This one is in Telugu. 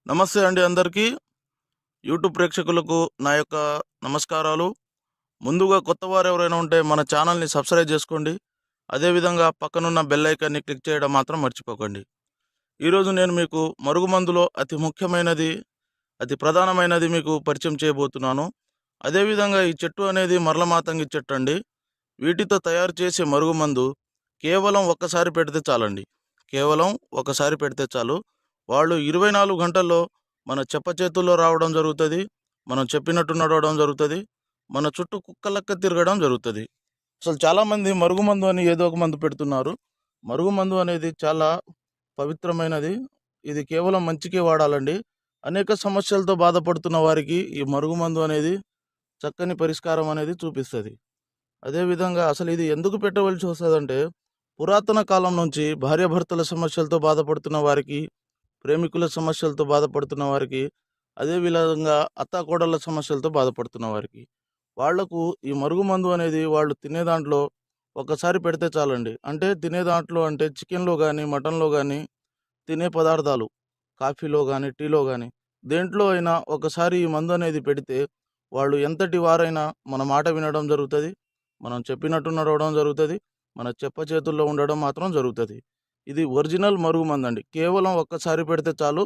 నమస్తే అండి అందరికీ. యూట్యూబ్ ప్రేక్షకులకు నా యొక్క నమస్కారాలు. ముందుగా కొత్తవారు ఎవరైనా ఉంటే మన ఛానల్ని సబ్స్క్రైబ్ చేసుకోండి. అదేవిధంగా పక్కనున్న బెల్ ఐకాన్ని క్లిక్ చేయడం మాత్రం మర్చిపోకండి. ఈరోజు నేను మీకు మరుగుమందులో అతి ముఖ్యమైనది, అతి ప్రధానమైనది మీకు పరిచయం చేయబోతున్నాను. అదేవిధంగా ఈ చెట్టు అనేది మరలమాతంగి చెట్టు అండి. వీటితో తయారు చేసే మరుగుమందు కేవలం ఒక్కసారి పెడితే చాలండి. కేవలం ఒకసారి పెడితే చాలు. వాళ్ళు 24 గంటల్లో మన చేతుల్లో రావడం జరుగుతుంది. మనం చెప్పినట్టు నడవడం జరుగుతుంది. మన చుట్టూ కుక్కలక్క తిరగడం జరుగుతుంది. అసలు చాలామంది మరుగుమందు అని ఏదో ఒక మందు పెడుతున్నారు. మరుగుమందు అనేది చాలా పవిత్రమైనది. ఇది కేవలం మంచికే వాడాలండి. అనేక సమస్యలతో బాధపడుతున్న వారికి ఈ మరుగుమందు అనేది చక్కని పరిష్కారం అనేది చూపిస్తుంది. అదేవిధంగా అసలు ఇది ఎందుకు పెట్టవలసి వస్తుందంటే, పురాతన కాలం నుంచి భార్యాభర్తల సమస్యలతో బాధపడుతున్న వారికి, ప్రేమికుల సమస్యలతో బాధపడుతున్న వారికి, అదేవిధంగా అత్తాకోడళ్ళ సమస్యలతో బాధపడుతున్న వారికి, వాళ్లకు ఈ మరుగుమందు అనేది వాళ్ళు తినే దాంట్లో ఒకసారి పెడితే చాలండి. అంటే తినే దాంట్లో అంటే చికెన్లో కానీ, మటన్లో కానీ, తినే పదార్థాలు కాఫీలో కానీ, టీలో కానీ దేంట్లో అయినా ఒకసారి ఈ మందు అనేది పెడితే వాళ్ళు ఎంతటి వారైనా మన మాట వినడం జరుగుతుంది. మనం చెప్పినట్టు నడవడం జరుగుతుంది. మన చేతుల్లో ఉండడం మాత్రం జరుగుతుంది. ఇది ఒరిజినల్ మరుగుమందు అండి. కేవలం ఒక్కసారి పెడితే చాలు.